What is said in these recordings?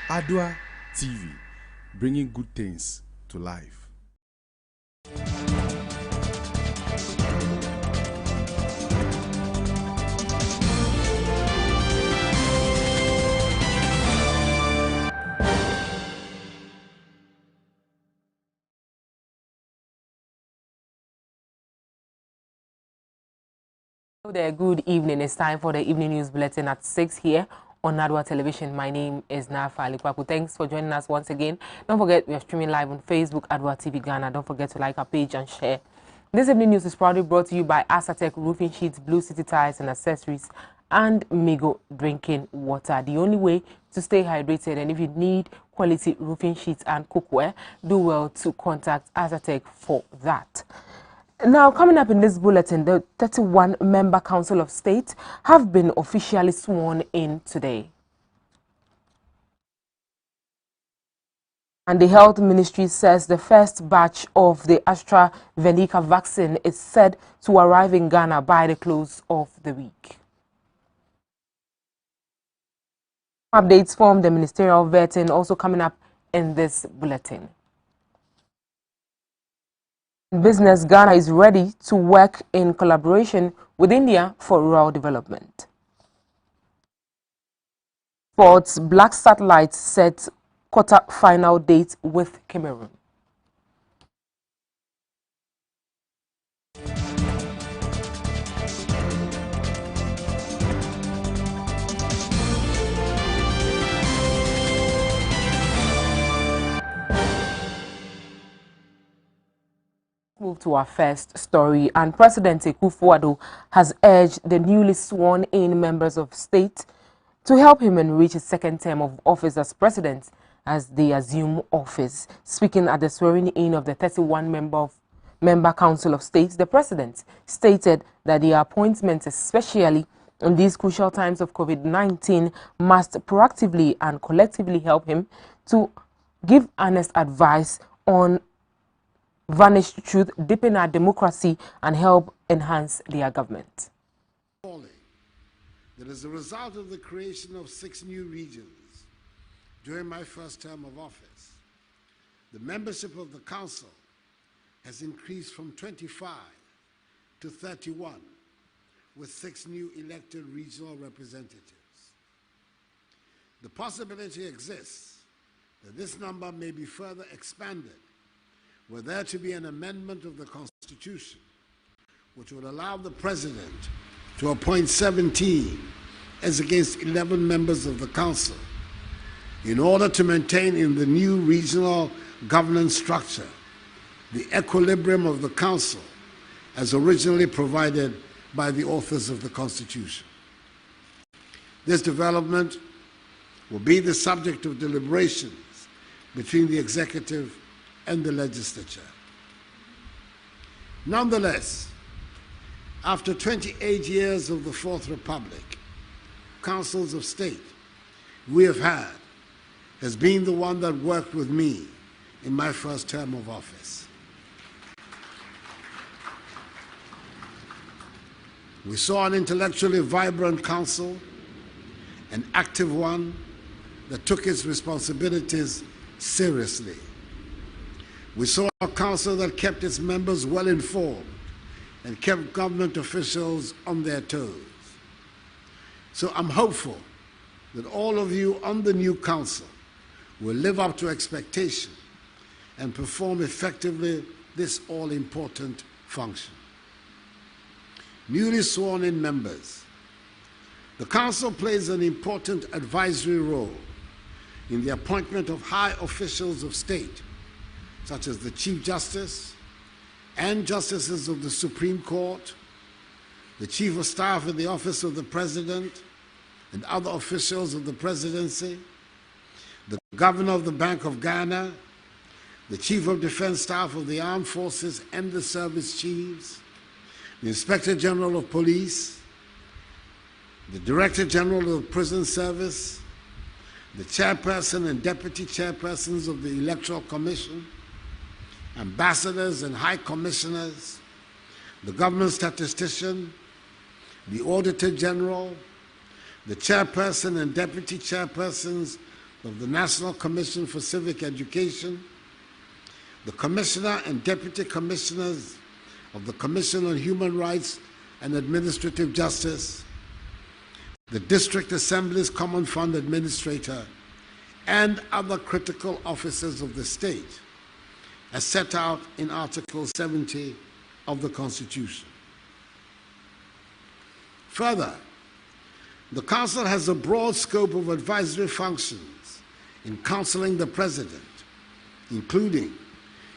Adoatv, bringing good things to life. Hello there, good evening. It's time for the evening news bulletin at 6 here on Adoa Television. My name is Nafa Likwaku. Thanks for joining us once again. Don't forget we are streaming live on Facebook, Adoatv Ghana. Don't forget to like our page and share. This evening news is proudly brought to you by Asatec Roofing Sheets, Blue City Tires and Accessories, and Migo Drinking Water. The only way to stay hydrated, and if you need quality roofing sheets and cookware, do well to contact Asatec for that. Now, coming up in this bulletin, the 31-member Council of State have been officially sworn in today. And the Health Ministry says the first batch of the AstraZeneca vaccine is said to arrive in Ghana by the close of the week. Updates from the ministerial vetting also coming up in this bulletin. Business Ghana is ready to work in collaboration with India for rural development. Sports, Black Satellite set quarter-final date with Cameroon. Move to our first story, and President Akufo-Addo has urged the newly sworn-in members of state to help him enrich his second term of office as president as they assume office. Speaking at the swearing-in of the 31-member Council of State, the president stated that the appointments, especially in these crucial times of COVID-19, must proactively and collectively help him to give honest advice on vanished truth, deepen our democracy, and help enhance their government. That as a result of the creation of 6 new regions during my first term of office, the membership of the Council has increased from 25 to 31, with 6 new elected regional representatives. The possibility exists that this number may be further expanded were there to be an amendment of the Constitution which would allow the President to appoint 17 as against 11 members of the Council in order to maintain in the new regional governance structure the equilibrium of the Council as originally provided by the authors of the Constitution. This development will be the subject of deliberations between the Executive and the Legislature. Nonetheless, after 28 years of the Fourth Republic, Councils of State we have had has been the one that worked with me in my first term of office. We saw an intellectually vibrant council, an active one that took its responsibilities seriously. We saw a council that kept its members well informed and kept government officials on their toes. So I'm hopeful that all of you on the new council will live up to expectation and perform effectively this all-important function. Newly sworn-in members, the council plays an important advisory role in the appointment of high officials of state, such as the Chief Justice and Justices of the Supreme Court, the Chief of Staff in the Office of the President, and other officials of the Presidency, the Governor of the Bank of Ghana, the Chief of Defense Staff of the Armed Forces and the Service Chiefs, the Inspector General of Police, the Director General of the Prison Service, the Chairperson and Deputy Chairpersons of the Electoral Commission, ambassadors and high commissioners, the government statistician, the Auditor General, the chairperson and deputy chairpersons of the National Commission for Civic Education, the Commissioner and Deputy Commissioners of the Commission on Human Rights and Administrative Justice, the District Assembly's Common Fund Administrator, and other critical officers of the state, as set out in Article 70 of the Constitution. Further, the Council has a broad scope of advisory functions in counseling the President, including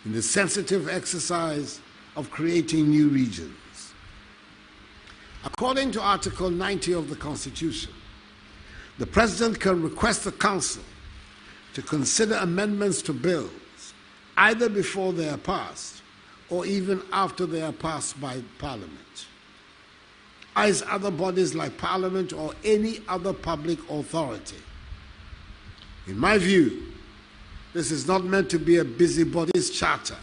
in the sensitive exercise of creating new regions. According to Article 90 of the Constitution, the President can request the Council to consider amendments to bills either before they are passed or even after they are passed by Parliament, as other bodies like Parliament or any other public authority. In my view, this is not meant to be a busybody's charter,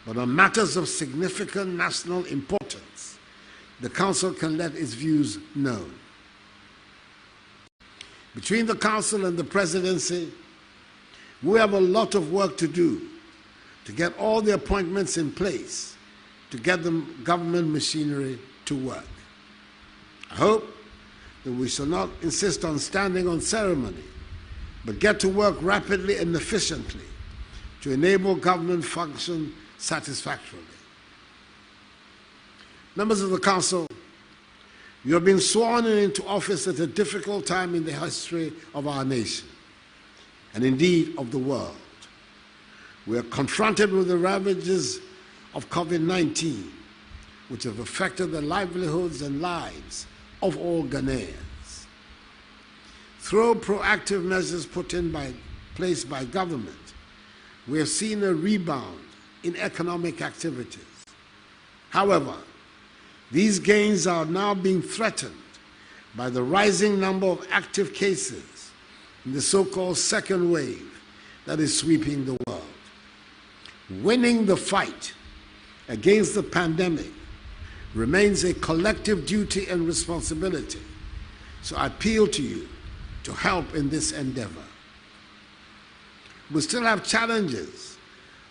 but on matters of significant national importance, the Council can let its views known. Between the Council and the Presidency, we have a lot of work to do to get all the appointments in place to get the government machinery to work. I hope that we shall not insist on standing on ceremony, but get to work rapidly and efficiently to enable government function satisfactorily. Members of the Council, you have been sworn into office at a difficult time in the history of our nation, and indeed of the world. We are confronted with the ravages of COVID-19, which have affected the livelihoods and lives of all Ghanaians. Through proactive measures put in place by government, we have seen a rebound in economic activities. However, these gains are now being threatened by the rising number of active cases in the so-called second wave that is sweeping the world. Winning the fight against the pandemic remains a collective duty and responsibility, so I appeal to you to help in this endeavor. We still have challenges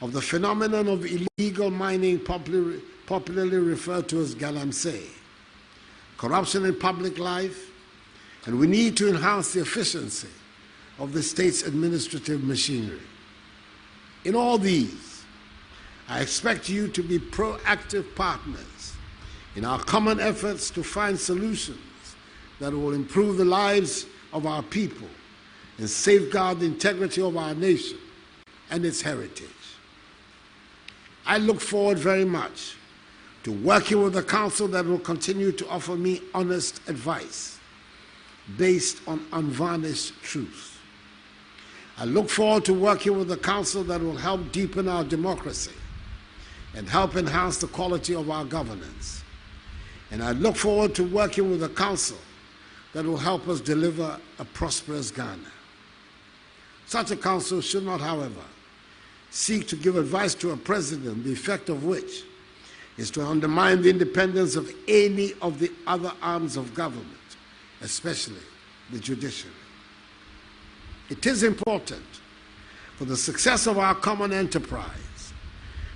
of the phenomenon of illegal mining, popularly referred to as galamsey, corruption in public life, and we need to enhance the efficiency of the state's administrative machinery. In all these, I expect you to be proactive partners in our common efforts to find solutions that will improve the lives of our people and safeguard the integrity of our nation and its heritage. I look forward very much to working with a Council that will continue to offer me honest advice based on unvarnished truth. I look forward to working with a Council that will help deepen our democracy and help enhance the quality of our governance. And I look forward to working with a Council that will help us deliver a prosperous Ghana. Such a Council should not, however, seek to give advice to a president, the effect of which is to undermine the independence of any of the other arms of government, especially the judiciary. It is important for the success of our common enterprise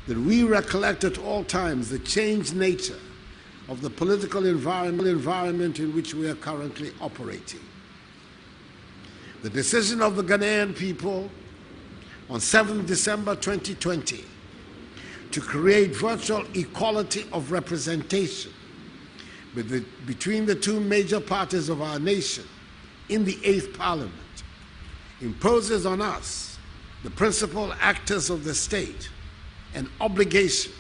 that we recollect at all times the changed nature of the political environment in which we are currently operating. The decision of the Ghanaian people on 7th December 2020 to create virtual equality of representation between the two major parties of our nation in the 8th Parliament imposes on us, the principal actors of the state, an obligation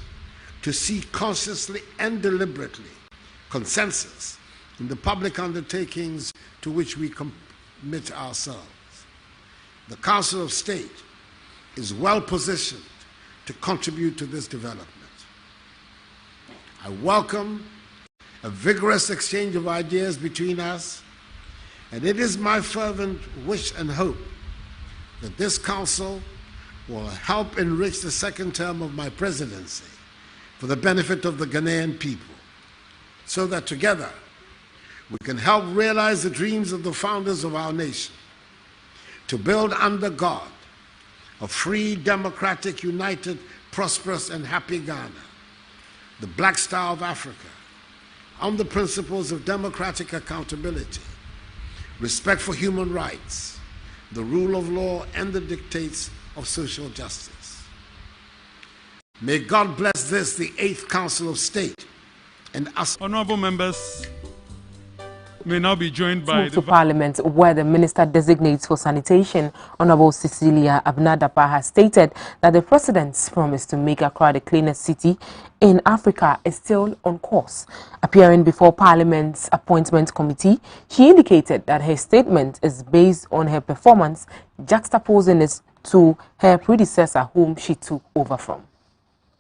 to seek consciously and deliberately consensus in the public undertakings to which we commit ourselves. The Council of State is well positioned to contribute to this development. I welcome a vigorous exchange of ideas between us, and it is my fervent wish and hope that this Council will help enrich the second term of my presidency for the benefit of the Ghanaian people, so that together we can help realize the dreams of the founders of our nation, to build under God a free, democratic, united, prosperous, and happy Ghana, the Black Star of Africa, on the principles of democratic accountability, respect for human rights, the rule of law, and the dictates of social justice. May God bless this, the 8th Council of State, and us. Honorable members may now be joined by to Parliament, where the Minister Designates for Sanitation, Honorable Cecilia Abnadapa, has stated that the President's promise to make Accra the cleanest city in Africa is still on course. Appearing before Parliament's Appointment Committee, she indicated that her statement is based on her performance, juxtaposing it to her predecessor, whom she took over from.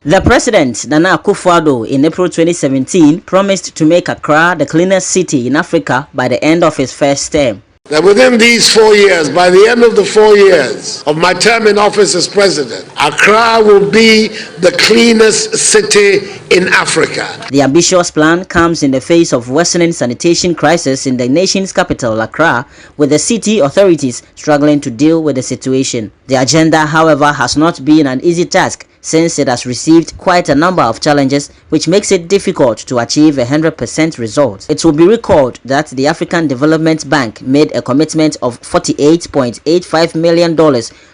The President, Nana Akufo-Addo, in April 2017, promised to make Accra the cleanest city in Africa by the end of his first term. That within these 4 years, by the end of the 4 years of my term in office as President, Accra will be the cleanest city in Africa. The ambitious plan comes in the face of worsening sanitation crisis in the nation's capital, Accra, with the city authorities struggling to deal with the situation. The agenda, however, has not been an easy task, since it has received quite a number of challenges, which makes it difficult to achieve 100% results. It will be recalled that the African Development Bank made a commitment of $48.85 million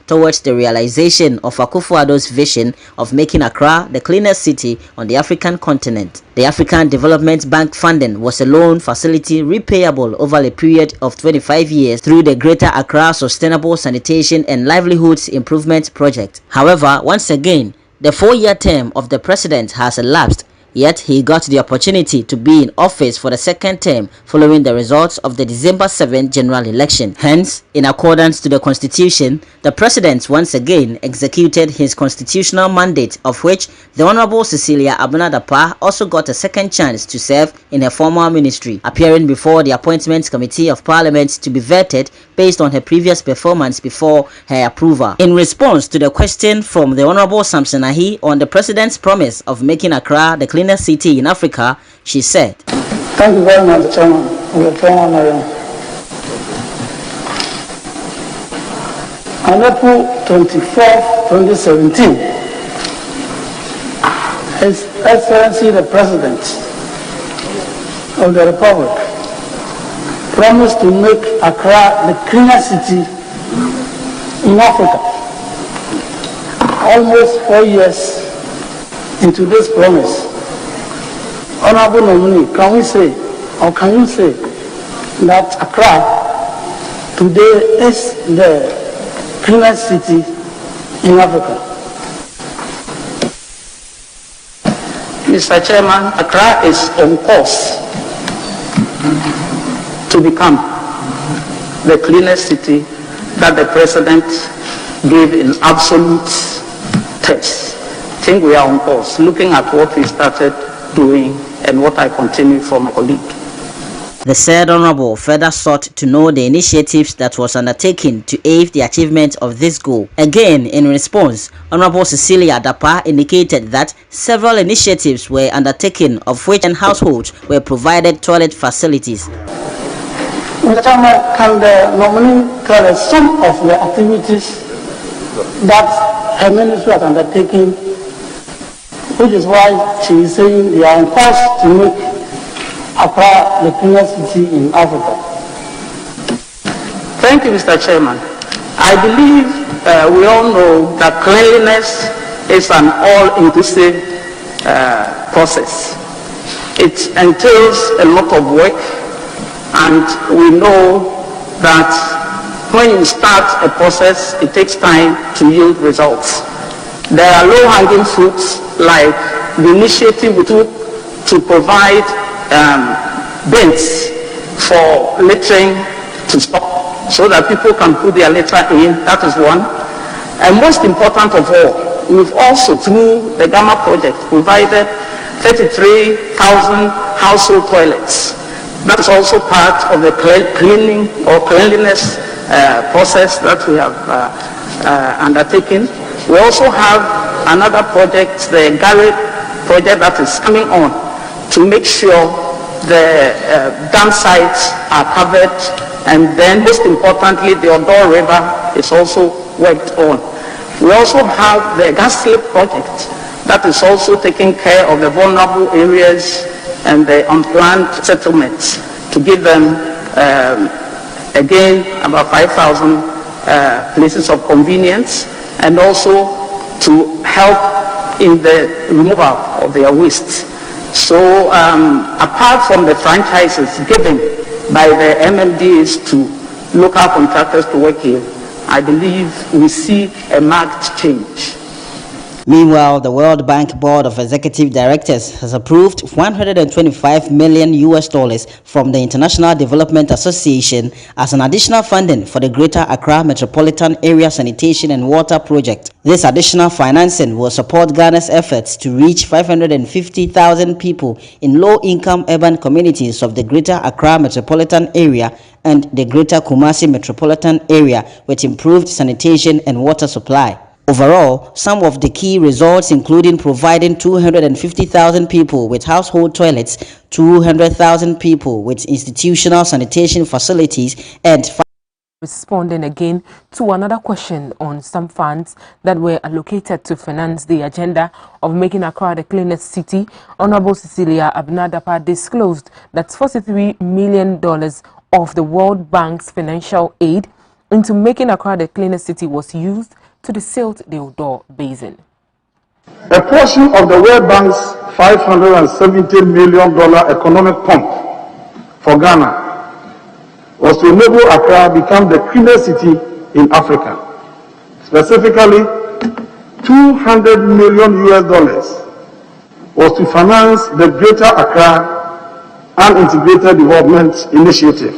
towards the realization of Akufo-Addo's vision of making Accra the cleanest city on the African continent. The African Development Bank funding was a loan facility repayable over a period of 25 years through the Greater Accra Sustainable Sanitation and Livelihoods Improvement Project. However, once again, the 4-year term of the President has elapsed, yet he got the opportunity to be in office for the second term following the results of the December 7 general election. Hence, in accordance to the Constitution, the President once again executed his constitutional mandate, of which the Honorable Cecilia Abnadapa also got a second chance to serve in her former ministry, appearing before the Appointments Committee of Parliament to be vetted based on her previous performance before her approval. In response to the question from the Honorable Samson Ahi on the President's promise of making Accra the cleanest city in Africa, she said, "Thank you very much, Chairman. On April 24, 2017, His Excellency the President of the Republic promised to make Accra the cleanest city in Africa. Almost 4 years into this promise, Honorable nominee, can we say, or can you say, that Accra today is the cleanest city in Africa? Mr. Chairman, Accra is on course to become the cleanest city that the President gave in absolute terms. I think we are on course, looking at what we started doing and what I continue from my colleague. The said Honorable further sought to know the initiatives that was undertaken to aid the achievement of this goal. Again, in response, Honorable Cecilia Dapa indicated that several initiatives were undertaken, of which households were provided toilet facilities. Mr. Chairman, can the nominee tell us some of the activities that her ministry has undertaken, which is why she is saying they are on course to make Accra the cleanest city in Africa? Thank you, Mr. Chairman. I believe we all know that cleanliness is an all-inclusive process. It entails a lot of work, and we know that when you start a process, it takes time to yield results. There are low-hanging fruits like the initiative we took to provide bins for littering to stop so that people can put their litter in. That is one. And most important of all, we've also, through the Gamma project, provided 33,000 household toilets. That is also part of the cleaning or cleanliness process that we have undertaken. We also have another project, the Garrett project, that is coming on to make sure the dam sites are covered, and then most importantly the Adoa River is also worked on. We also have the gas slip project that is also taking care of the vulnerable areas and the unplanned settlements to give them, again, about 5,000 places of convenience, and also to help in the removal of their waste. So apart from the franchises given by the MMDs to local contractors to work here, I believe we see a marked change. Meanwhile, the World Bank Board of Executive Directors has approved $125 million from the International Development Association as an additional funding for the Greater Accra Metropolitan Area Sanitation and Water Project. This additional financing will support Ghana's efforts to reach 550,000 people in low-income urban communities of the Greater Accra Metropolitan Area and the Greater Kumasi Metropolitan Area with improved sanitation and water supply. Overall, some of the key results including providing 250,000 people with household toilets, 200,000 people with institutional sanitation facilities, and responding again to another question on some funds that were allocated to finance the agenda of making Accra the cleanest city, Honorable Cecilia Abinadapa disclosed that $43 million of the World Bank's financial aid into making Accra the cleanest city was used to the Silt de Adoa Basin. A portion of the World Bank's $570 million economic pump for Ghana was to enable Accra become the cleanest city in Africa. Specifically, $200 million was to finance the Greater Accra Integrated Development Initiative.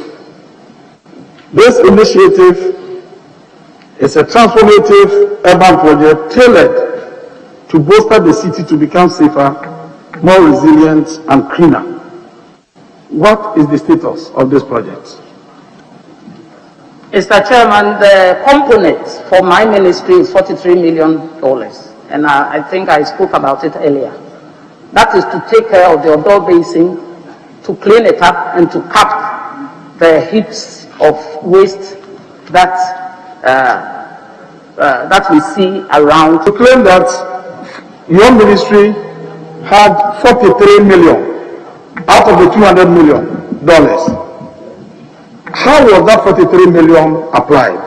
This initiative is a transformative urban project tailored to bolster the city to become safer, more resilient, and cleaner. What is the status of this project? Mr. Chairman, the component for my ministry is $43 million, and I think I spoke about it earlier. That is to take care of the Adoa Basin, to clean it up, and to cap the heaps of waste that we see around. To claim that your ministry had $43 million out of the $200 million. How was that $43 million applied?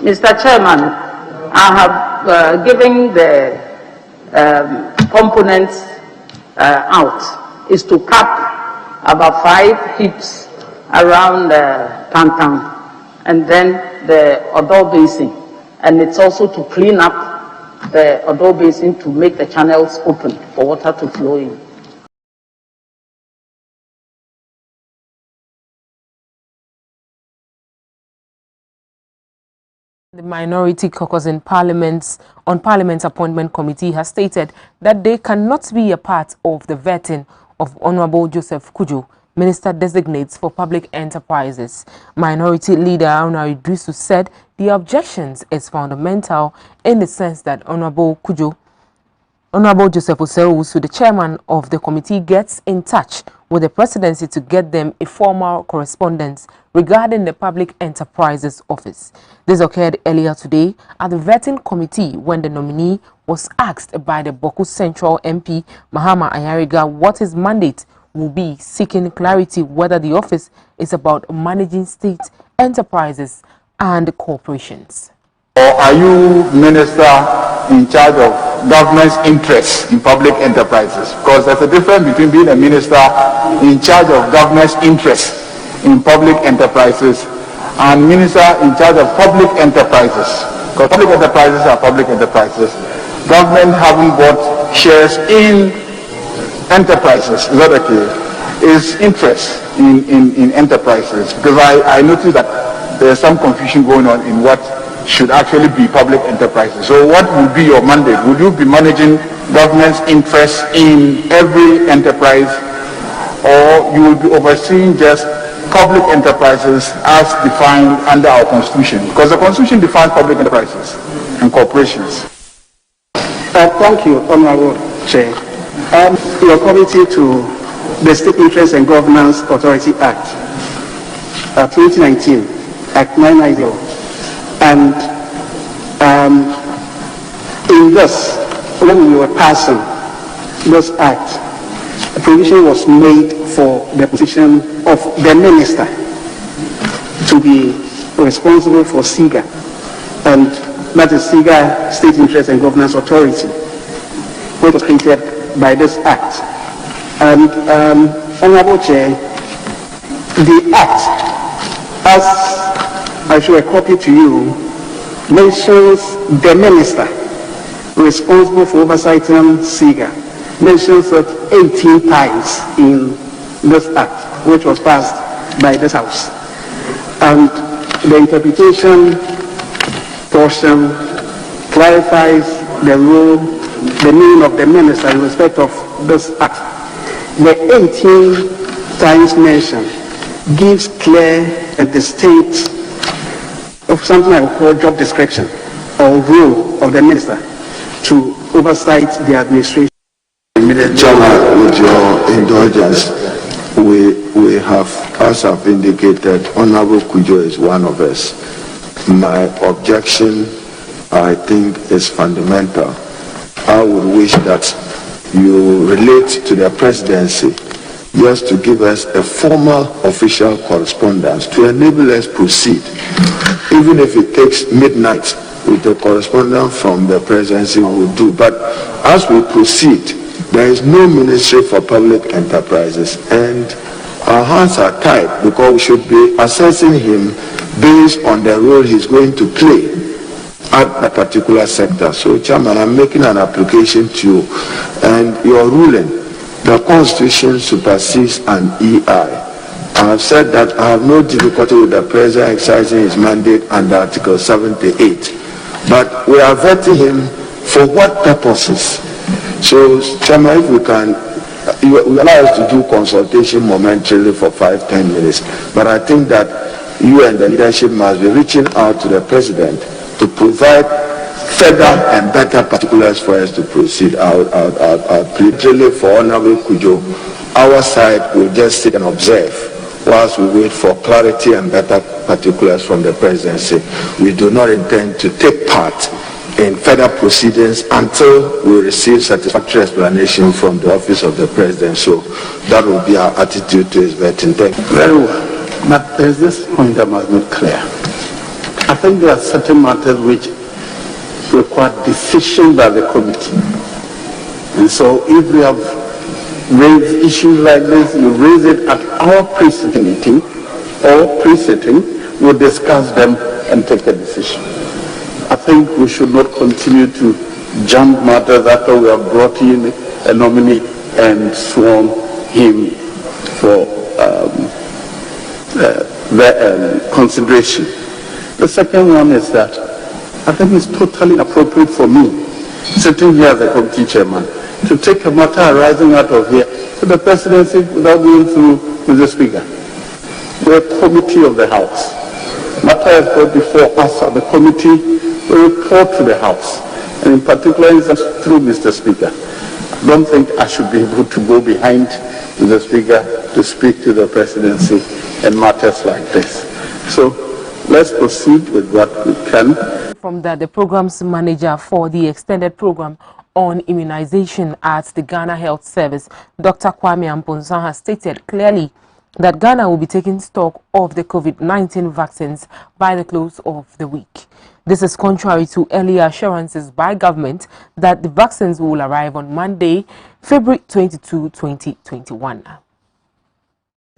Mr. Chairman, I have given the components out is to cap about 5 heaps around Tantan and then the Adoa Basin, and it's also to clean up the Adoa Basin to make the channels open for water to flow in. The Minority Caucus in Parliament's Appointment Committee has stated that they cannot be a part of the vetting of Honorable Joseph Kujo, Minister Designates for Public Enterprises. Minority Leader Honorable Idrisu said the objections is fundamental in the sense that Honorable Joseph Osewusu, the chairman of the committee, gets in touch with the presidency to get them a formal correspondence regarding the Public Enterprises Office. This occurred earlier today at the vetting committee when the nominee was asked by the Boku Central MP Mahama Ayariga what his mandate will be, seeking clarity whether the office is about managing state enterprises and corporations. Or are you minister in charge of government's interests in public enterprises? Because there's a difference between being a minister in charge of government's interests in public enterprises and minister in charge of public enterprises. Because public enterprises are public enterprises. Government haven't bought shares in enterprises, is that okay? Is interest in enterprises. Because I noticed that there's some confusion going on in what should actually be public enterprises. So what will be your mandate? Will you be managing government's interests in every enterprise, or you will be overseeing just public enterprises as defined under our constitution? Because the constitution defines public enterprises and corporations. Thank you, Honorable Chair. Your committee to the State Interest and Governance Authority Act. 2019, Act 990. And in this, when we were passing this act, a provision was made for the position of the minister to be responsible for SIGA, and that is SIGA, State Interest and Governance Authority, which was created by this act. And Honorable Chair, the act, as I show a copy to you, mentions the minister responsible for oversighting SIGA, mentions it 18 times in this act, which was passed by this House. And the interpretation portion clarifies the role, the meaning of the minister in respect of this act. The 18 times mentioned gives clear and distinct of something I would call job description or role of the minister to oversight the administration. Chairman, with your indulgence, we have, as I've indicated, Honorable Kujo is one of us. My objection, I think, is fundamental. I would wish that you relate to the presidency just to give us a formal official correspondence to enable us proceed, even if it takes midnight with the correspondence from the presidency we will do. But as we proceed, there is no Ministry for Public Enterprises, and our hands are tied because we should be assessing him based on the role he's going to play at a particular sector. So, Chairman, I'm making an application to you, and your ruling, the Constitution supersedes an EI. I have said that I have no difficulty with the President exercising his mandate under Article 78, but we are vetting him for what purposes? So, Chairman, if we can, you allow us to do consultation momentarily for 5-10 minutes, but I think that you and the leadership must be reaching out to the President to provide further and better particulars for us to proceed. I'll plead really for Honorable Kujo. Our side will just sit and observe whilst we wait for clarity and better particulars from the presidency. We do not intend to take part in further proceedings until we receive satisfactory explanation from the office of the president. So that will be our attitude to his vetting. Thank you. Very well. But there's this point that must be clear. I think there are certain matters which require decision by the committee. And so if we have raised issues like this, you raise it at our pre-sitting meeting or pre-sitting, we'll discuss them and take a decision. I think we should not continue to jump matters after we have brought in a nominee and sworn him for consideration. The second one is that I think it's totally inappropriate for me, sitting here as a committee chairman, to take a matter arising out of here to the presidency without going through with the speaker. We're a committee of the House. Matter is brought before us at the committee. We report to the House, and in particular through Mr. Speaker. I don't think I should be able to go behind the Speaker to speak to the presidency and matters like this. So let's proceed with what we can. From the program's manager for the extended program on immunization at the Ghana Health Service, Dr. Kwame Amponsan, has stated clearly that Ghana will be taking stock of the COVID-19 vaccines by the close of the week. This is contrary to earlier assurances by government that the vaccines will arrive on Monday, February 22, 2021.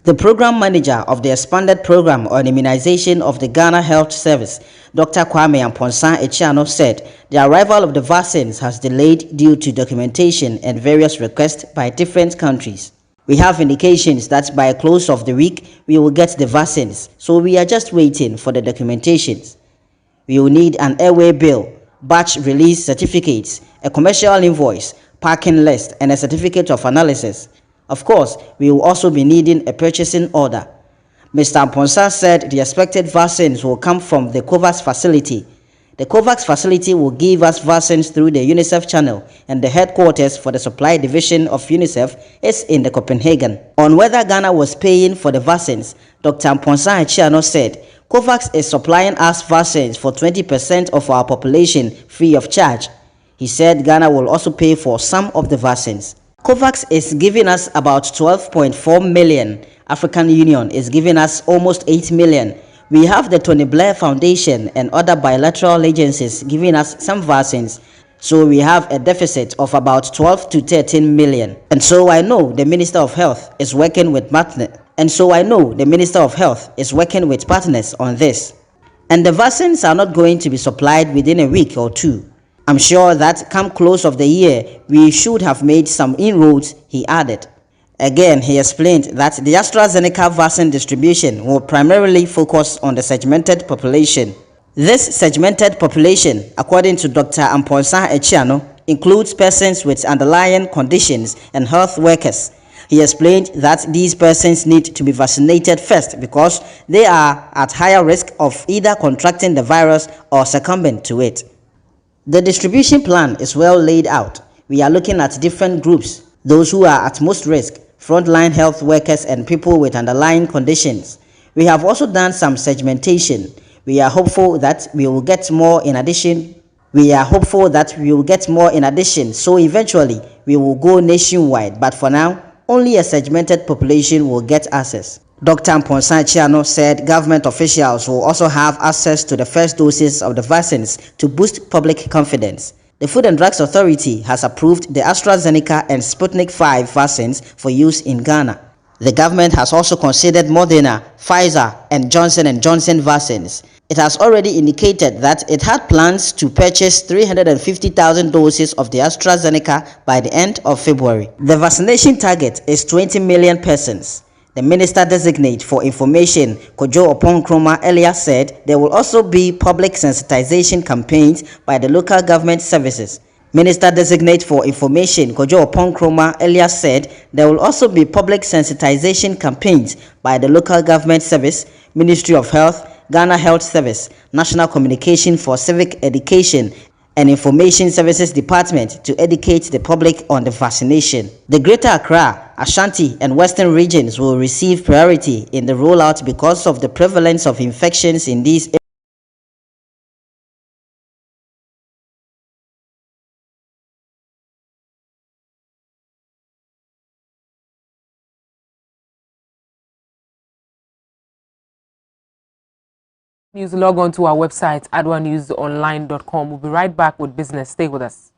The program manager of the expanded program on immunization of the Ghana Health Service, Dr. Kwame Amponsan Echiano, said the arrival of the vaccines has delayed due to documentation and various requests by different countries. We have indications that by close of the week, we will get the vaccines, so we are just waiting for the documentations. We will need an airway bill, batch release certificates, a commercial invoice, packing list, and a certificate of analysis. Of course, we will also be needing a purchasing order. Mr. Amponsa said the expected vaccines will come from the COVAX facility. The COVAX facility will give us vaccines through the UNICEF channel, and the headquarters for the supply division of UNICEF is in the Copenhagen. On whether Ghana was paying for the vaccines, Dr. Amponsa Echiano said, COVAX is supplying us vaccines for 20% of our population free of charge. He said Ghana will also pay for some of the vaccines. COVAX is giving us about 12.4 million. African Union is giving us almost 8 million. We have the Tony Blair Foundation and other bilateral agencies giving us some vaccines. So we have a deficit of about 12 to 13 million. And so I know the Minister of Health is working with partners. on this. And the vaccines are not going to be supplied within a week or two. I'm sure that come close of the year, we should have made some inroads, he added. Again, he explained that the AstraZeneca vaccine distribution will primarily focus on the segmented population. This segmented population, according to Dr. Amponsa Echiano, includes persons with underlying conditions and health workers. He explained that these persons need to be vaccinated first because they are at higher risk of either contracting the virus or succumbing to it. The distribution plan is well laid out. We are looking at different groups, those who are at most risk, frontline health workers and people with underlying conditions. We have also done some segmentation. We are hopeful that we will get more in addition. So eventually we will go nationwide, but for now, only a segmented population will get access. Dr. Amponsa Echiano said government officials will also have access to the first doses of the vaccines to boost public confidence. The Food and Drugs Authority has approved the AstraZeneca and Sputnik V vaccines for use in Ghana. The government has also considered Moderna, Pfizer, and Johnson & Johnson vaccines. It has already indicated that it had plans to purchase 350,000 doses of the AstraZeneca by the end of February. The vaccination target is 20 million persons. The Minister-designate for Information, Kojo Opon-Nkrumah, earlier said there will also be public sensitization campaigns by the local government services. Minister-designate for Information, Kojo Opon-Nkrumah, earlier said there will also be public sensitization campaigns by the local government service, Ministry of Health, Ghana Health Service, National Communication for Civic Education, and Information Services Department to educate the public on the vaccination. The Greater Accra, Ashanti, and Western regions will receive priority in the rollout because of the prevalence of infections in these areas. News, log on to our website, adoanewsonline.com. We'll be right back with business. Stay with us.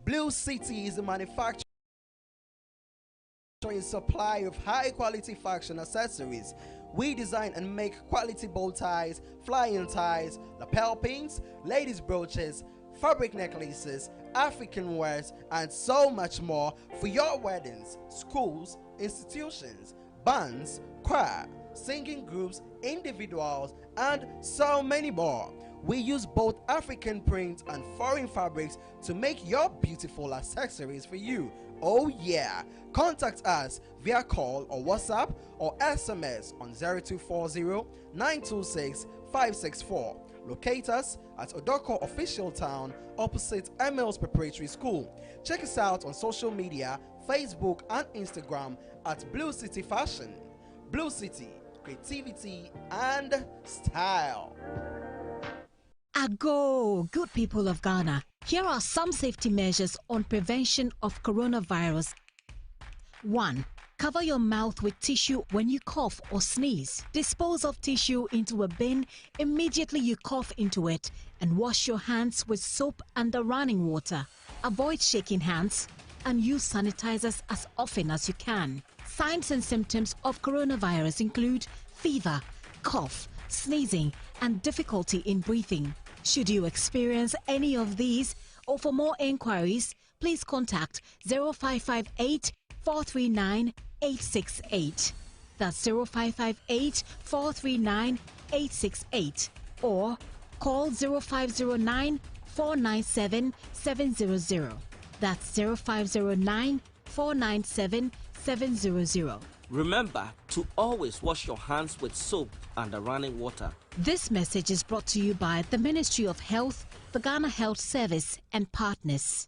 Blue City is a manufacturer supply of high-quality fashion accessories. We design and make quality bow ties, flying ties, lapel pins, ladies' brooches, fabric necklaces, African wares, and so much more for your weddings, schools, institutions, bands, choir, singing groups, individuals, and so many more. We use both African prints and foreign fabrics to make your beautiful accessories for you. Oh yeah! Contact us via call or WhatsApp or SMS on 0240-926-564. Locate us at Odoko Official Town opposite Emils Preparatory School. Check us out on social media, Facebook and Instagram at Blue City Fashion. Blue City, creativity and style. Ago, good people of Ghana. Here are some safety measures on prevention of coronavirus. 1. Cover your mouth with tissue when you cough or sneeze. Dispose of tissue into a bin immediately you cough into it, and wash your hands with soap and the running water. Avoid shaking hands and use sanitizers as often as you can. Signs and symptoms of coronavirus include fever, cough, sneezing, and difficulty in breathing. Should you experience any of these, or for more inquiries, please contact 0558 439 868. That's 0558 439 868. or call 0509 497 700. That's 0509 497 700. Remember to always wash your hands with soap and running water. This message is brought to you by the Ministry of Health, the Ghana Health Service, and partners.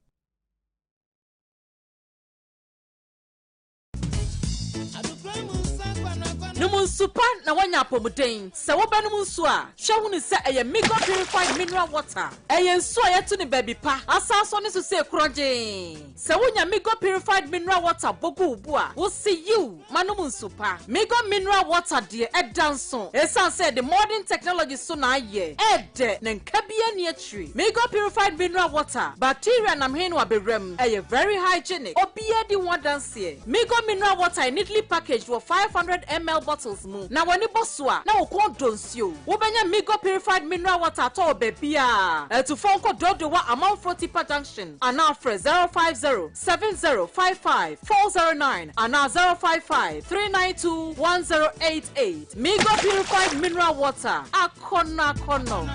Numunsupa na wanya pomuden. Se wo banu munsu a, hwe hu ni se eye Migo purified mineral water. Eye nsu a yetu ni baby pa. Asaso ni so se kroje. Se wonya Migo purified mineral water bogu ubu a, wo see you manu munsupa. Migo mineral water de edanso. Esan say the modern technology so na ye. Ede na nkabia ni atri. Migo purified mineral water. Bacteria na mhenu aberem. Eye very hygienic. Obiye di wadanse. Migo mineral water neatly packaged for 500 ml bottles mu. Na wani bosua na ukon donsio. Wobenya Migo purified mineral water to bebia. To phone call Dodowa amount 40 per junction. Ana fre 050 7055 409 ana 055 392 1088. Migo purified mineral water. Akona kono.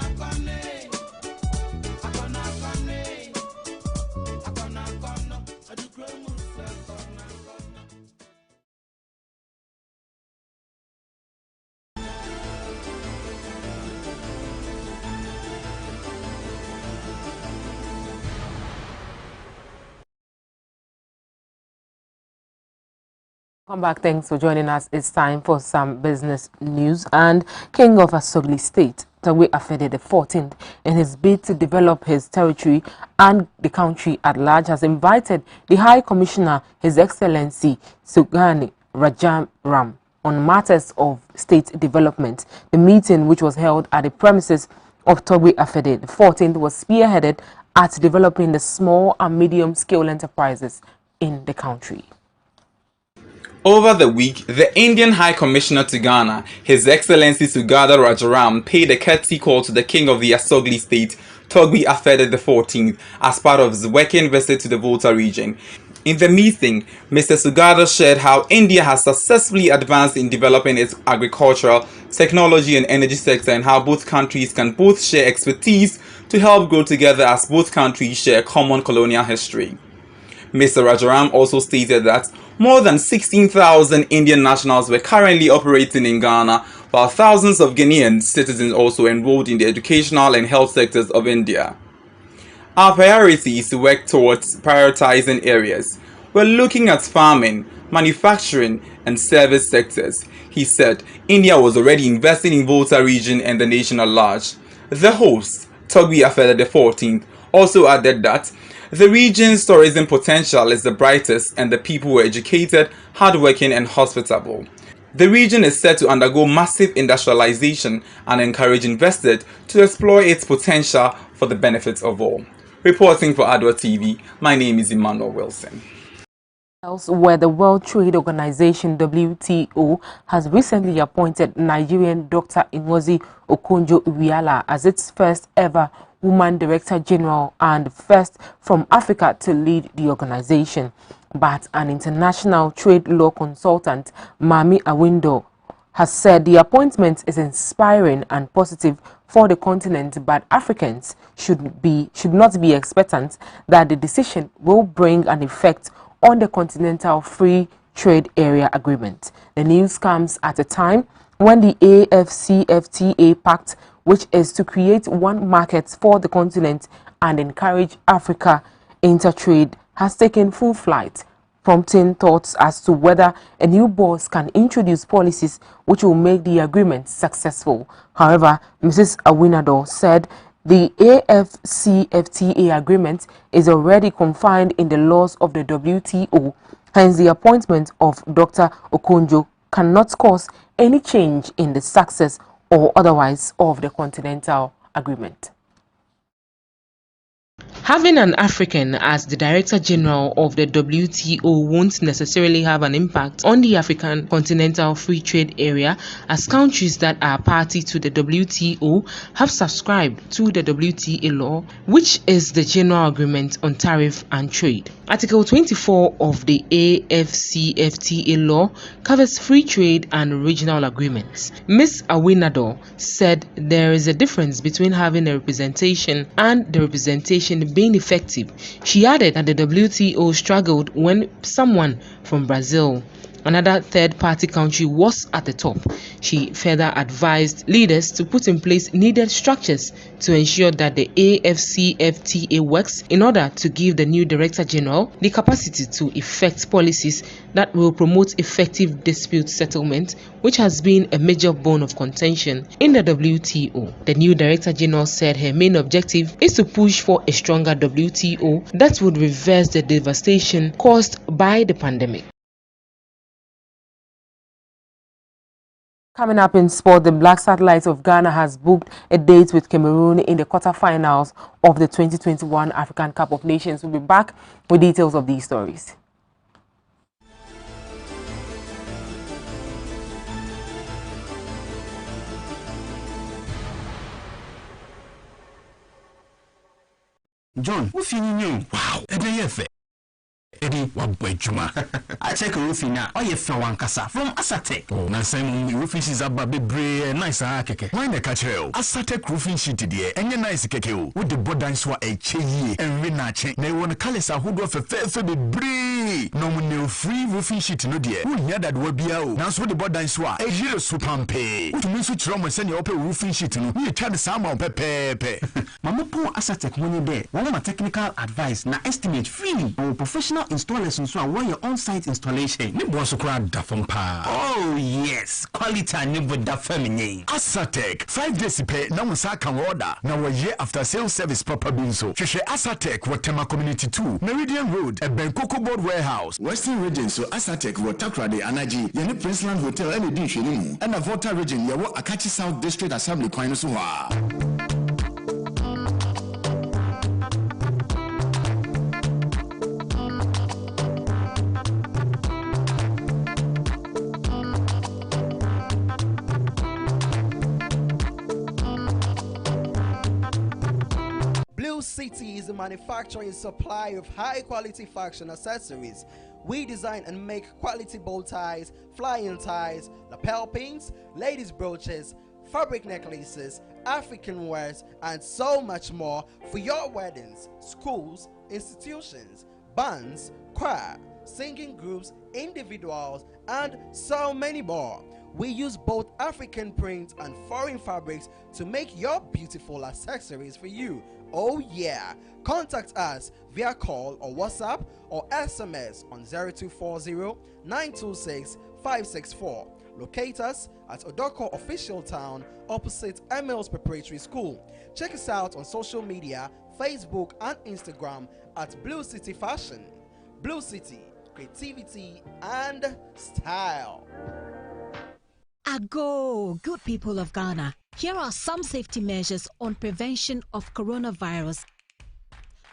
Come back. Thanks for joining us. It's time for some business news. And King of Asogli State, Togbe Afede the 14th, in his bid to develop his territory and the country at large, has invited the High Commissioner, His Excellency Sugani Rajaram, on matters of state development. The meeting, which was held at the premises of Togbe Afede the 14th, was spearheaded at developing the small and medium-scale enterprises in the country. Over the week, the Indian High Commissioner to Ghana, His Excellency Sugata Rajaram, paid a courtesy call to the King of the Asogli State, Togbe Afede the 14th, as part of his working visit to the Volta region. In the meeting, Mr. Sugata shared how India has successfully advanced in developing its agricultural, technology and energy sector, and how both countries can both share expertise to help grow together as both countries share a common colonial history. Mr. Rajaram also stated that more than 16,000 Indian nationals were currently operating in Ghana, while thousands of Ghanaian citizens also enrolled in the educational and health sectors of India. Our priority is to work towards prioritizing areas. We're looking at farming, manufacturing, and service sectors. He said India was already investing in Volta region and the nation at large. The host, Togbe Afede the 14th, also added that the region's tourism potential is the brightest and the people were educated, hardworking and hospitable. The region is set to undergo massive industrialization and encourage investors to explore its potential for the benefit of all. Reporting for Adoatv, my name is Emmanuel Wilson. Where the World Trade Organization WTO has recently appointed Nigerian Dr. Ngozi Okonjo-Iweala as its first ever woman Director General and first from Africa to lead the organization. But an international trade law consultant, Mami Awindo, has said the appointment is inspiring and positive for the continent, but Africans should not be expectant that the decision will bring an effect on the Continental Free Trade Area Agreement. The news comes at a time when the AfCFTA Pact, which is to create one market for the continent and encourage Africa intertrade, has taken full flight, prompting thoughts as to whether a new boss can introduce policies which will make the agreement successful. However, Mrs. Awinado said the AfCFTA agreement is already confined in the laws of the WTO, hence the appointment of Dr. Okonjo cannot cause any change in the success or otherwise of the Continental Agreement. Having an African as the Director General of the WTO won't necessarily have an impact on the African Continental Free Trade Area, as countries that are party to the WTO have subscribed to the WTA law, which is the General Agreement on Tariff and Trade. Article 24 of the AfCFTA law covers free trade and regional agreements. Ms. Awinado said there is a difference between having a representation and the representation being effective. She added that the WTO struggled when someone from Brazil, another third-party country, was at the top. She further advised leaders to put in place needed structures to ensure that the AfCFTA works in order to give the new Director General the capacity to effect policies that will promote effective dispute settlement, which has been a major bone of contention in the WTO. The new Director General said her main objective is to push for a stronger WTO that would reverse the devastation caused by the pandemic. Coming up in sport, the Black Satellites of Ghana has booked a date with Cameroon in the quarterfinals of the 2021 African Cup of Nations. We'll be back with details of these stories. John, what's in you? Wow, Eddie, what boy Juma? I check a roofing now. Oh, you fell one casa from Asatec. Oh, now Simon, roofing is a baby bray, nice keke. Why the catch hell? Asatec roofing sheet dear, and your nice keke with the bodan swa a chee and rinache. They want to call us a hood of a fair be bray. No new free roofing sheet, no dear. Who near that will be out? Now, so the bodan swa a year supampe. What means which wrong when send your open roofing sheet? You tell the salmon pepe. Mama poor Asatec money there. One of my technical advice now estimate free or professional installers and so on your on-site installation. Oh yes, quality and with the feminine. Asatec 5 days pay now can order. Now a year after sales service proper binso. Cheshe Asatec Watema Community 2 Meridian Road a Benkoko Board Warehouse Western Region. So Asatec Watakra de Anaji Yeni Princeland Hotel and Edition and a Volta Region Yawo Akachi South District Assembly Kwainosua. Blue City is the manufacturer and supply of high-quality fashion accessories. We design and make quality bow ties, flying ties, lapel pins, ladies' brooches, fabric necklaces, African wares, and so much more for your weddings, schools, institutions, bands, choir, singing groups, individuals, and so many more. We use both African prints and foreign fabrics to make your beautiful accessories for you. Oh yeah! Contact us via call or WhatsApp or SMS on 0240-926-564. Locate us at Odoko Official Town opposite Emils Preparatory School. Check us out on social media, Facebook and Instagram at Blue City Fashion. Blue City, creativity and style. Ago, good people of Ghana. Here are some safety measures on prevention of coronavirus.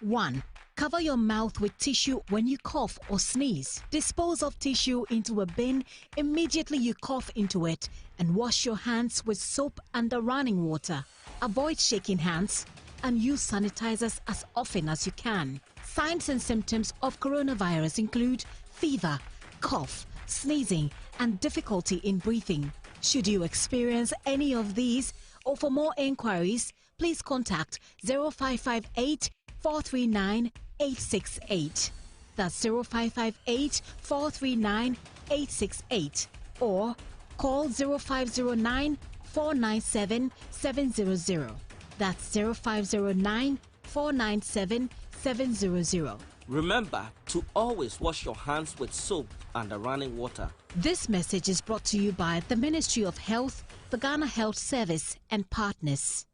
1. Cover your mouth with tissue when you cough or sneeze. Dispose of tissue into a bin immediately you cough into it and wash your hands with soap and the running water. Avoid shaking hands and use sanitizers as often as you can. Signs and symptoms of coronavirus include fever, cough, sneezing, and difficulty in breathing. Should you experience any of these, or for more inquiries, please contact 0558 439 868. That's 0558 439 868. Or call 0509 497 700. That's 0509 497 700. Remember to always wash your hands with soap and the running water. This message is brought to you by the Ministry of Health, the Ghana Health Service, and partners.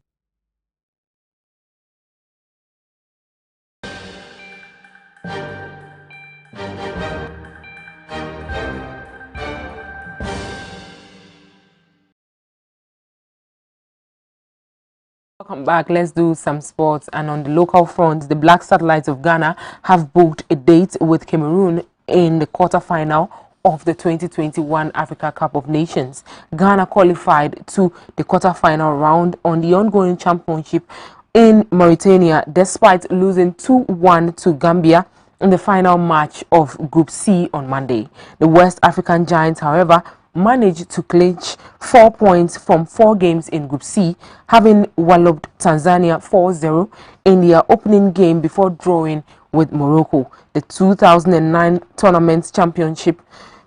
Welcome back. Let's do some sports. And on the local front, the Black Satellites of Ghana have booked a date with Cameroon in the quarterfinal of the 2021 Africa Cup of Nations. Ghana qualified to the quarterfinal round on the ongoing championship in Mauritania despite losing 2-1 to Gambia in the final match of Group C on Monday. The West African Giants, however, managed to clinch 4 points from 4 games in Group C, having walloped Tanzania 4-0 in their opening game before drawing with Morocco. The 2009 tournament championship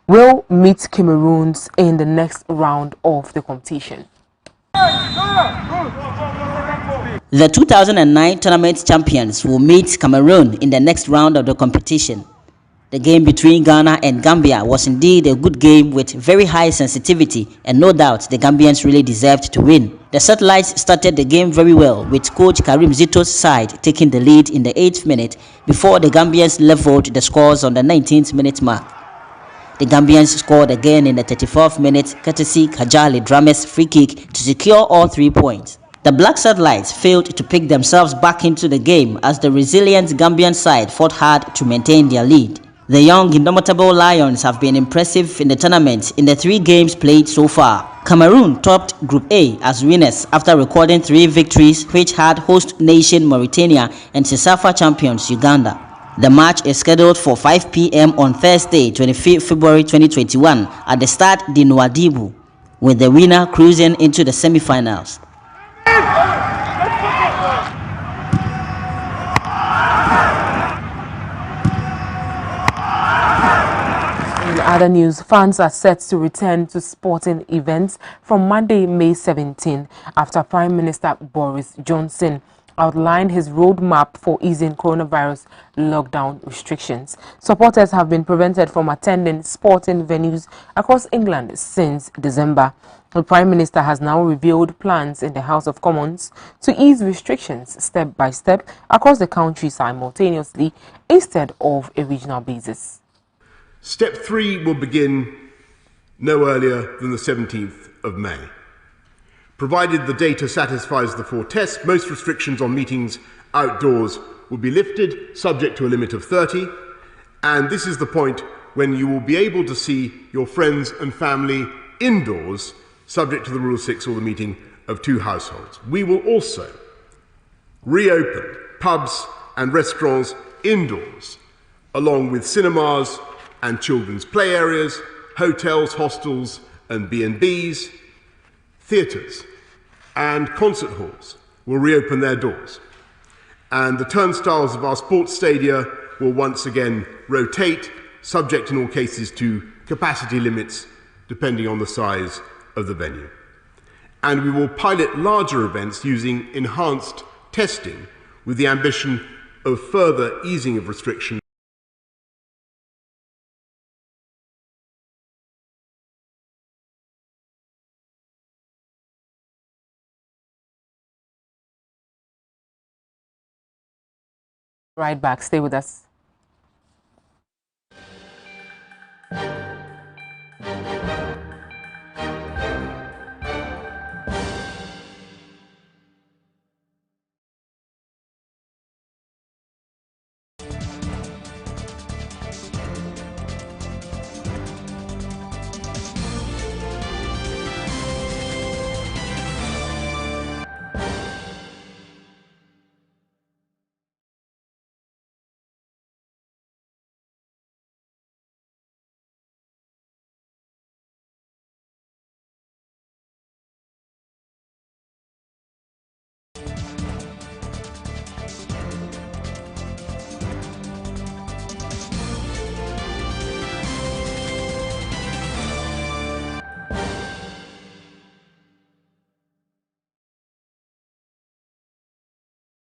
will meet Cameroons in the next round of the competition. The 2009 tournament champions will meet Cameroon in the next round of the competition. The game between Ghana and Gambia was indeed a good game with very high sensitivity, and no doubt the Gambians really deserved to win. The Satellites started the game very well, with coach Karim Zito's side taking the lead in the 8th minute before the Gambians leveled the scores on the 19th minute mark. The Gambians scored again in the 34th minute courtesy Kajali Drame's free kick to secure all 3 points. The Black Satellites failed to pick themselves back into the game as the resilient Gambian side fought hard to maintain their lead. The young indomitable Lions have been impressive in the tournament in the 3 games played so far. Cameroon topped Group A as winners after recording 3 victories which had host nation Mauritania and CECAFA champions Uganda. The match is scheduled for 5 p.m. on Thursday, 25 February 2021 at the Stade de Nouadhibou, with the winner cruising into the semi-finals. In other news, fans are set to return to sporting events from Monday, May 17, after Prime Minister Boris Johnson outlined his roadmap for easing coronavirus lockdown restrictions. Supporters have been prevented from attending sporting venues across England since December. The Prime Minister has now revealed plans in the House of Commons to ease restrictions step by step across the country simultaneously instead of a regional basis. Step 3 will begin no earlier than the 17th of May. Provided the data satisfies the 4 tests, most restrictions on meetings outdoors will be lifted, subject to a limit of 30, and this is the point when you will be able to see your friends and family indoors, subject to the Rule 6 or the meeting of 2 households. We will also reopen pubs and restaurants indoors, along with cinemas and children's play areas, hotels, hostels and B&Bs. Theatres and concert halls will reopen their doors, and the turnstiles of our sports stadia will once again rotate, subject in all cases to capacity limits depending on the size of the venue. And we will pilot larger events using enhanced testing with the ambition of further easing of restrictions. Right back. Stay with us.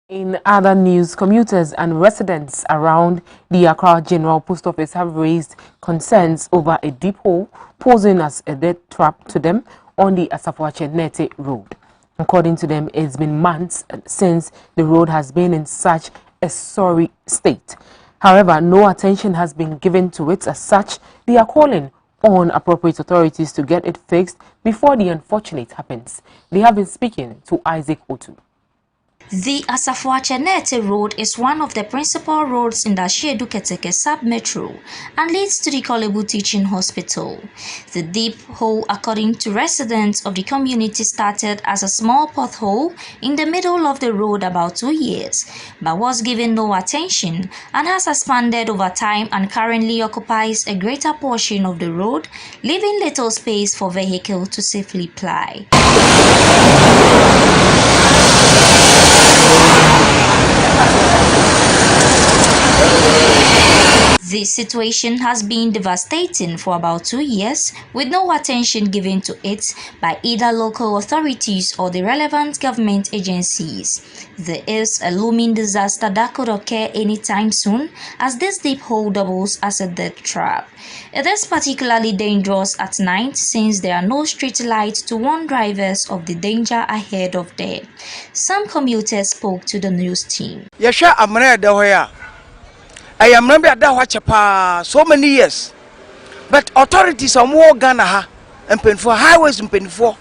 In other news, commuters and residents around the Accra General Post Office have raised concerns over a deep hole posing as a death trap to them on the Asafu-Nete road. According to them, it's been months since the road has been in such a sorry state. However, no attention has been given to it. As such, they are calling on appropriate authorities to get it fixed before the unfortunate happens. They have been speaking to Isaac Otu. The Asafuachenete Road is one of the principal roads in the Ashiedu-Keteke sub-metro and leads to the Kolebu Teaching Hospital. The deep hole, according to residents of the community, started as a small pothole in the middle of the road about 2 years, but was given no attention and has expanded over time and currently occupies a greater portion of the road, leaving little space for vehicles to safely ply. This situation has been devastating for about 2 years, with no attention given to it by either local authorities or the relevant government agencies. There is a looming disaster that could occur anytime soon, as this deep hole doubles as a death trap. It is particularly dangerous at night since there are no street lights to warn drivers of the danger ahead of them. Some commuters spoke to the news team. I am remember that so many years, but authorities are more Ghana ha and paying for highways and paying for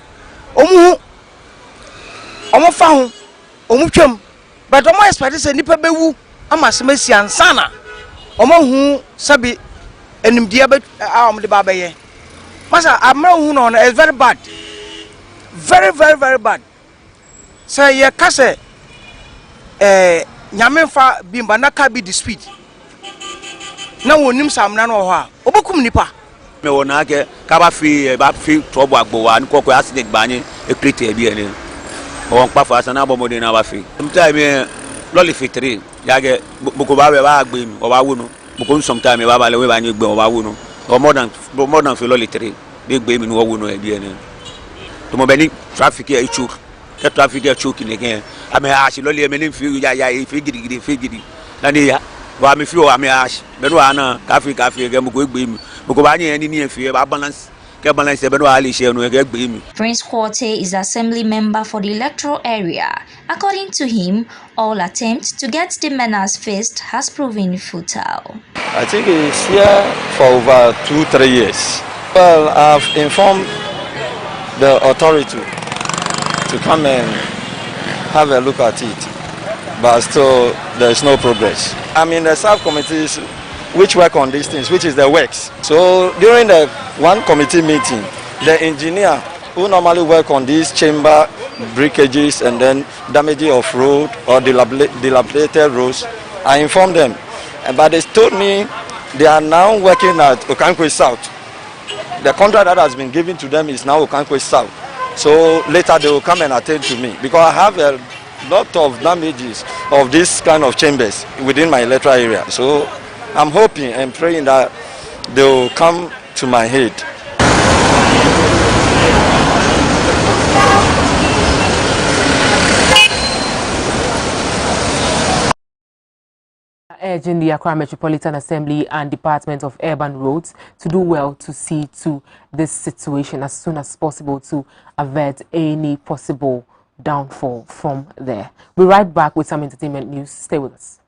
found but omo expect say nipa bewu amasemesi ansana omo hu sabi enimdia be de baba ye masa amra hu no is very bad, very bad. Say ye kase nyamenfa bimba na ka be the speed na wonim samna no ho a obokum nipa me wona ke ka ba fi trouble agbowa an kokko accident banye e create bi ene o npa fa sana bo modena ba fi sometime lolly fitri yage boko ba agbe mi o ba wo no boko sometime ba le we ba nye gbe o ba wo no o more than fi lolly 3 be gbe mi no wo no e bi ene to mo be ni traffic e choke ke traffic e choke ni ke ame ha shi lolly e me ni fi ya e fi gidi na ni ya wa me fi o ame ash be no ana cafe ke mo ko gbe mi mo ko ba nye ni e ba balance ke balance be no ali she no ke gbe mi. Prince Quarte is assembly member for the electoral area. According to him, all attempts to get the menace faced has proven futile. I think it's here for over 2-3 years. Well, I've informed the authority to come and have a look at it, but still there is no progress. I'm in the sub-committees which work on these things, which is the works. So during the one committee meeting, the engineer who normally work on these chamber breakages and then damaging of road or dilapidated roads, I informed them. But they told me they are now working at Okankwe South. The contract that has been given to them is now Okankwe South. So later they will come and attend to me because I have a lot of damages of this kind of chambers within my electoral area. So I'm hoping and praying that they will come to my aid. Urging the Accra Metropolitan Assembly and Department of Urban Roads to do well to see to this situation as soon as possible to avert any possible downfall from there. We'll be right back with some entertainment news. Stay with us.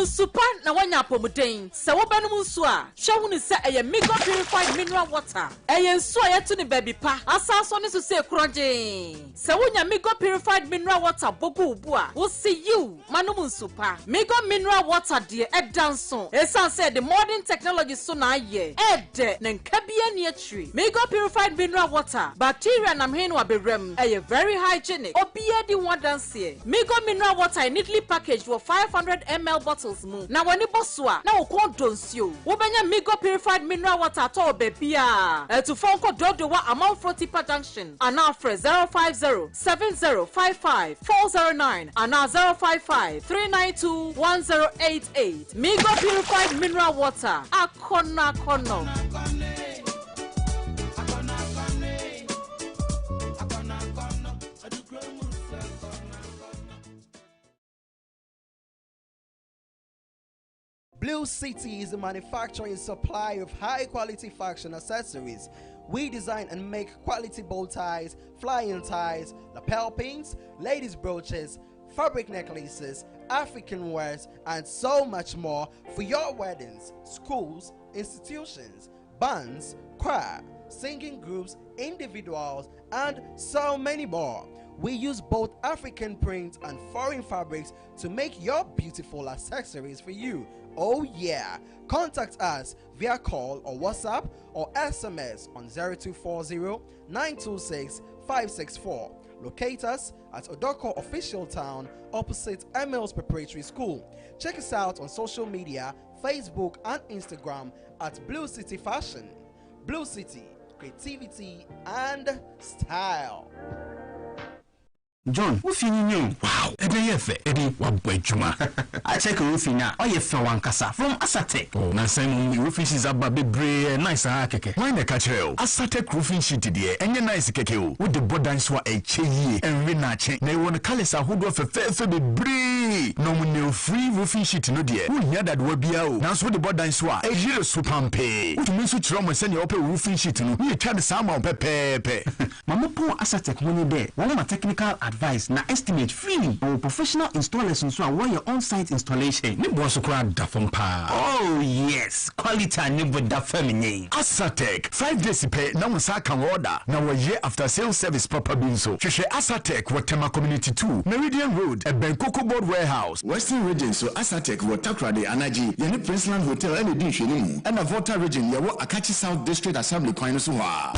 Super na wanya pomuden se wo benum nso a hwe hu se eye mega purified mineral water eye nso a yetu ne baby pa asaso ne so se kroje se wonya mega purified mineral water bogu ubu a wo see you manum super mega mineral water de edanso esan say the modern technology so na ye ede ne nkabia ne atri mega purified mineral water bacteria na mhen wa bewrem eye very hygienic obia di wadanse mega mineral water neatly packaged for 500 ml bottles mu na wani bosua na okon donsio wo benya mega purified mineral water to bebia etufon ko dodo wa amount Tipa junction ana afre 05070554009 ana 055392108 mega purified mineral water akona kono. Blue City is a manufacturer and supplier of high-quality fashion accessories. We design and make quality bow ties, flying ties, lapel pins, ladies' brooches, fabric necklaces, African wares, and so much more for your weddings, schools, institutions, bands, choir, singing groups, individuals, and so many more. We use both African prints and foreign fabrics to make your beautiful accessories for you. Oh yeah! Contact us via call or WhatsApp or SMS on 0240 926 564. Locate us at Odoko Official Town opposite Emils Preparatory School. Check us out on social media, Facebook and Instagram at Blue City Fashion. Blue City, creativity and style. John, what's in you? Wow, Eddie, what boy juma. I check a roofing now. Oh, you fell one casa from Asatek. Oh, now Simon, roofing is about the bray, nice keke. Why the catcher? Asatek roofing sheet today, and your nice keke with the bodan swa a chee and renache. They want to call us a hood of a fair for the bray. No free roofing sheet, no dear. Who hear that will be out? Now, so the bodan swa a zero supampe. What means which Roma send your open roofing sheet? You try the summer of pepe. Mama poor Asatek when you're there. One of my technical advice na estimate free or professional installers so aware your on-site installation. Oh yes, quality and feminine. Asatek 5 days pay na unsa can order. Now a year after sales service proper being so. Sheshe Asatek Watema Community 2, Meridian Road, a Benkoko Board Warehouse, Western Region. So Asatek Watakrade Anaji, Yeni Princeland Hotel and the Shinimu, and a Volta Region, Yawo Akachi South District Assembly Koinosuwa.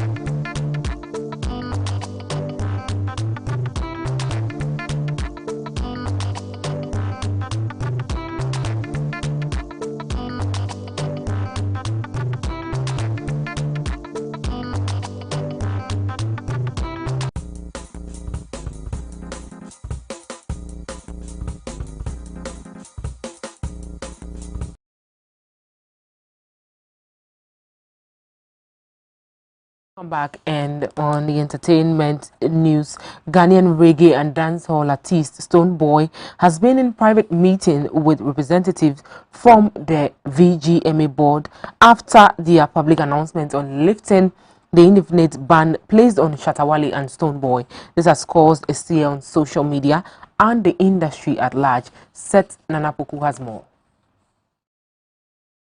Come back, and on the entertainment news, Ghanaian reggae and dancehall artist Stonebwoy has been in private meeting with representatives from the VGMA board after their public announcement on lifting the indefinite ban placed on Shatta Wale and Stonebwoy. This has caused a stir on social media and the industry at large. Seth Nanapoku has more.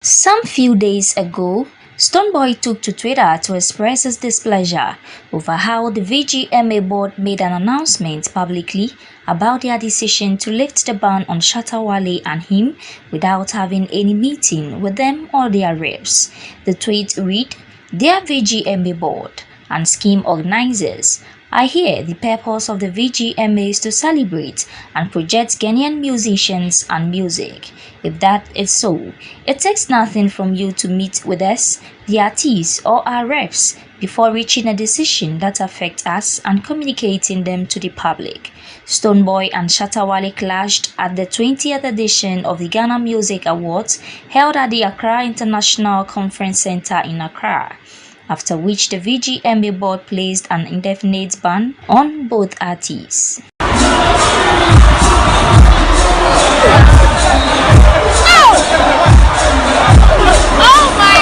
Some few days ago, Stonebwoy took to Twitter to express his displeasure over how the VGMA board made an announcement publicly about their decision to lift the ban on Shatta Wale and him without having any meeting with them or their reps. The tweet read, "Dear VGMA board and scheme organizers, I hear the purpose of the VGMA is to celebrate and project Ghanaian musicians and music. If that is so, it takes nothing from you to meet with us, the artists or our reps, before reaching a decision that affects us and communicating them to the public." Stonebwoy and Shatta Wale clashed at the 20th edition of the Ghana Music Awards held at the Accra International Conference Center in Accra, after which the VGMA board placed an indefinite ban on both artists. Oh my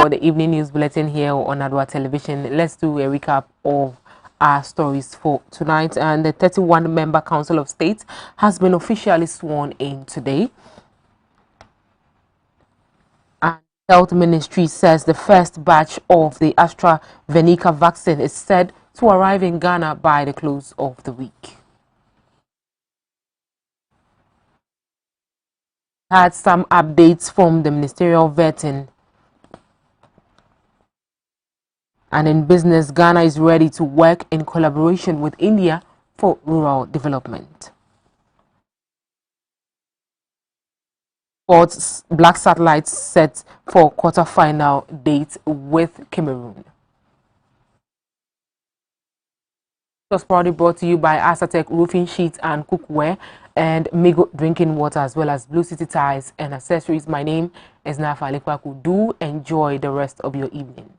For the evening news bulletin here on Adoa Television, let's do a recap of our stories for tonight. And the 31-member Council of State has been officially sworn in today. Health Ministry says the first batch of the AstraZeneca vaccine is said to arrive in Ghana by the close of the week. Had some updates from the ministerial vetting. And in business, Ghana is ready to work in collaboration with India for rural development. Sports, Black Satellites set for quarter-final date with Cameroon. It was proudly brought to you by Adoatv Roofing Sheets and Cookware and Migo Drinking Water, as well as Blue City Ties and Accessories. My name is Nafa Alekwaku. Do enjoy the rest of your evening.